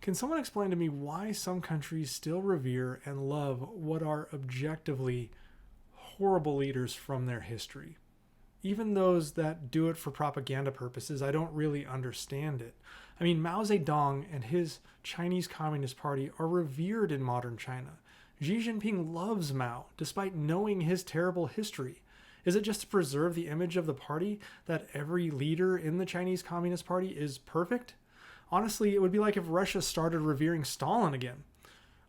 Can someone explain to me why some countries still revere and love what are objectively horrible leaders from their history? Even those that do it for propaganda purposes, I don't really understand it. I mean, Mao Zedong and his Chinese Communist Party are revered in modern China. Xi Jinping loves Mao, despite knowing his terrible history. Is it just to preserve the image of the party that every leader in the Chinese Communist Party is perfect? Honestly, it would be like if Russia started revering Stalin again.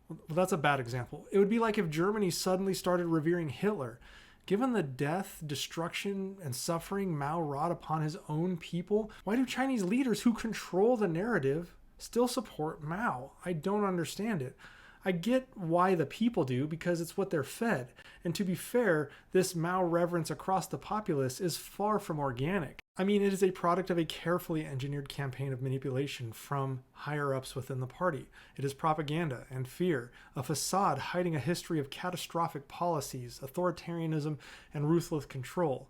Well, that's a bad example. It would be like if Germany suddenly started revering Hitler. Given the death, destruction, and suffering Mao wrought upon his own people, why do Chinese leaders who control the narrative still support Mao? I don't understand it. I get why the people do, because it's what they're fed. And to be fair, this Mao reverence across the populace is far from organic. I mean, it is a product of a carefully engineered campaign of manipulation from higher-ups within the party. It is propaganda and fear, a facade hiding a history of catastrophic policies, authoritarianism, and ruthless control.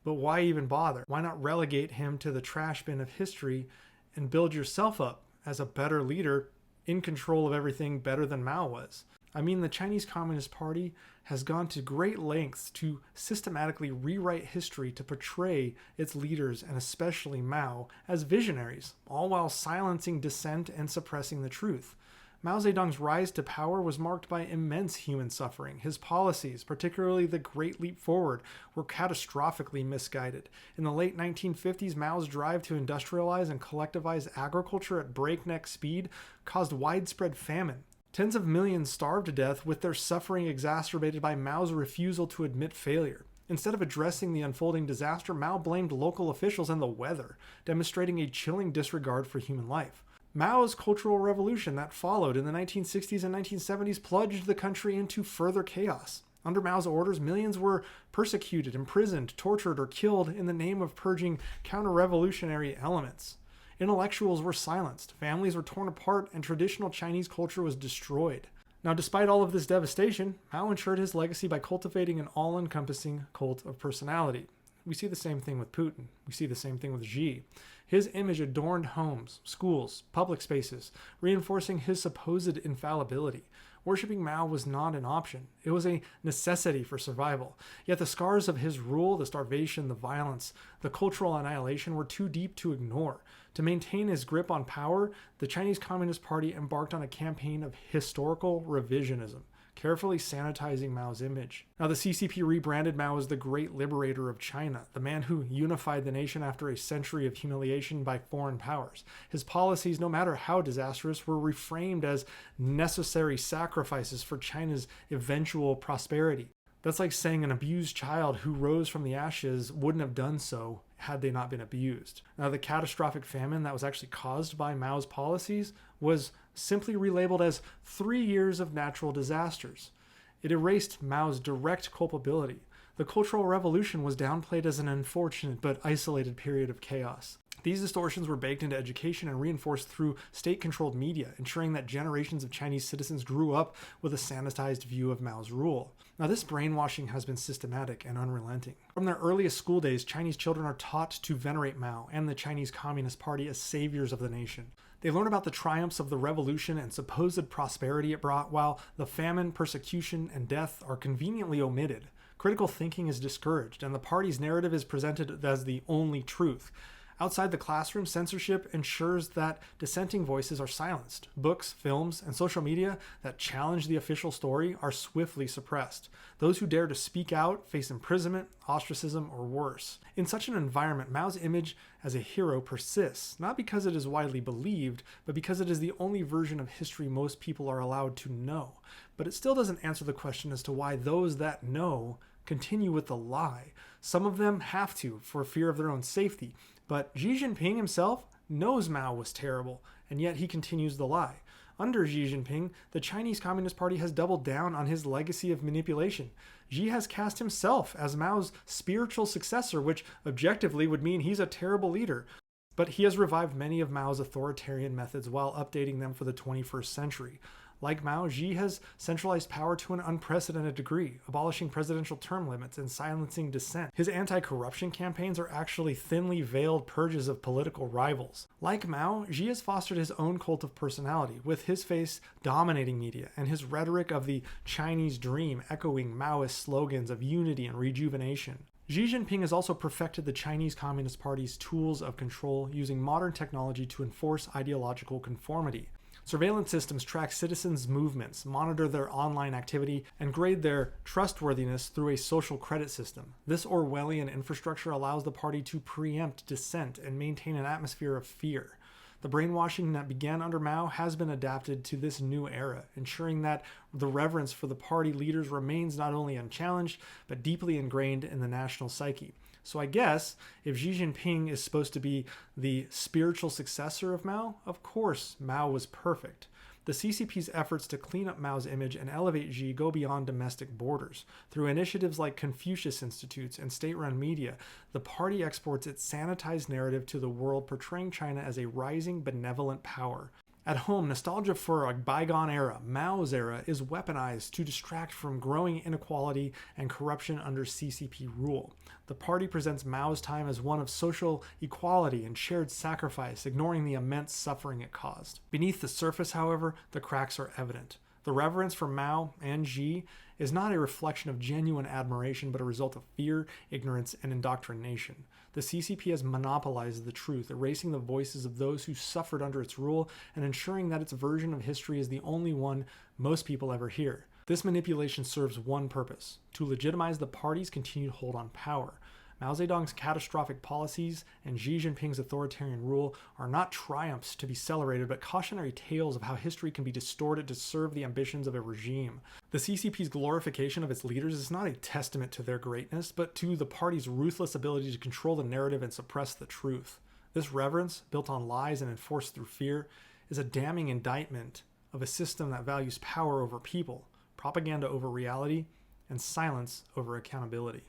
But why even bother? Why not relegate him to the trash bin of history and build yourself up as a better leader in control of everything better than Mao was? I mean, the Chinese Communist Party has gone to great lengths to systematically rewrite history to portray its leaders, and especially Mao, as visionaries, all while silencing dissent and suppressing the truth. Mao Zedong's rise to power was marked by immense human suffering. His policies, particularly the Great Leap Forward, were catastrophically misguided. In the late 1950s, Mao's drive to industrialize and collectivize agriculture at breakneck speed caused widespread famine. Tens of millions starved to death, with their suffering exacerbated by Mao's refusal to admit failure. Instead of addressing the unfolding disaster, Mao blamed local officials and the weather, demonstrating a chilling disregard for human life. Mao's Cultural Revolution that followed in the 1960s and 1970s plunged the country into further chaos. Under Mao's orders, millions were persecuted, imprisoned, tortured, or killed in the name of purging counter-revolutionary elements. Intellectuals were silenced, families were torn apart, and traditional Chinese culture was destroyed. Now, despite all of this devastation, Mao ensured his legacy by cultivating an all-encompassing cult of personality. We see the same thing with Putin. We see the same thing with Xi. His image adorned homes, schools, public spaces, reinforcing his supposed infallibility. Worshipping Mao was not an option. It was a necessity for survival. Yet the scars of his rule, the starvation, the violence, the cultural annihilation were too deep to ignore. To maintain his grip on power, the Chinese Communist Party embarked on a campaign of historical revisionism, carefully sanitizing Mao's image. Now, the CCP rebranded Mao as the great liberator of China, the man who unified the nation after a century of humiliation by foreign powers. His policies, no matter how disastrous, were reframed as necessary sacrifices for China's eventual prosperity. That's like saying an abused child who rose from the ashes wouldn't have done so had they not been abused. Now, the catastrophic famine that was actually caused by Mao's policies was simply relabeled as 3 years of natural disasters. It erased Mao's direct culpability. The Cultural Revolution was downplayed as an unfortunate but isolated period of chaos. These distortions were baked into education and reinforced through state-controlled media, ensuring that generations of Chinese citizens grew up with a sanitized view of Mao's rule. Now, this brainwashing has been systematic and unrelenting. From their earliest school days, Chinese children are taught to venerate Mao and the Chinese Communist Party as saviors of the nation. They learn about the triumphs of the revolution and supposed prosperity it brought, while the famine, persecution, and death are conveniently omitted. Critical thinking is discouraged, and the party's narrative is presented as the only truth. Outside the classroom, censorship ensures that dissenting voices are silenced. Books, films, and social media that challenge the official story are swiftly suppressed. Those who dare to speak out face imprisonment, ostracism, or worse. In such an environment, Mao's image as a hero persists, not because it is widely believed, but because it is the only version of history most people are allowed to know. But it still doesn't answer the question as to why those that know continue with the lie. Some of them have to, for fear of their own safety. But Xi Jinping himself knows Mao was terrible, and yet he continues the lie. Under Xi Jinping, the Chinese Communist Party has doubled down on his legacy of manipulation. Xi has cast himself as Mao's spiritual successor, which objectively would mean he's a terrible leader. But he has revived many of Mao's authoritarian methods while updating them for the 21st century. Like Mao, Xi has centralized power to an unprecedented degree, abolishing presidential term limits and silencing dissent. His anti-corruption campaigns are actually thinly veiled purges of political rivals. Like Mao, Xi has fostered his own cult of personality, with his face dominating media and his rhetoric of the Chinese dream echoing Maoist slogans of unity and rejuvenation. Xi Jinping has also perfected the Chinese Communist Party's tools of control using modern technology to enforce ideological conformity. Surveillance systems track citizens' movements, monitor their online activity, and grade their trustworthiness through a social credit system. This Orwellian infrastructure allows the party to preempt dissent and maintain an atmosphere of fear. The brainwashing that began under Mao has been adapted to this new era, ensuring that the reverence for the party leaders remains not only unchallenged, but deeply ingrained in the national psyche. So I guess if Xi Jinping is supposed to be the spiritual successor of Mao, of course Mao was perfect. The CCP's efforts to clean up Mao's image and elevate Xi go beyond domestic borders. Through initiatives like Confucius Institutes and state-run media, the party exports its sanitized narrative to the world, portraying China as a rising, benevolent power. At home, nostalgia for a bygone era, Mao's era, is weaponized to distract from growing inequality and corruption under CCP rule. The party presents Mao's time as one of social equality and shared sacrifice, ignoring the immense suffering it caused. Beneath the surface, however, the cracks are evident. The reverence for Mao and Xi is not a reflection of genuine admiration, but a result of fear, ignorance, and indoctrination. The CCP has monopolized the truth, erasing the voices of those who suffered under its rule and ensuring that its version of history is the only one most people ever hear. This manipulation serves one purpose: to legitimize the party's continued hold on power. Mao Zedong's catastrophic policies and Xi Jinping's authoritarian rule are not triumphs to be celebrated, but cautionary tales of how history can be distorted to serve the ambitions of a regime. The CCP's glorification of its leaders is not a testament to their greatness, but to the party's ruthless ability to control the narrative and suppress the truth. This reverence, built on lies and enforced through fear, is a damning indictment of a system that values power over people, propaganda over reality, and silence over accountability.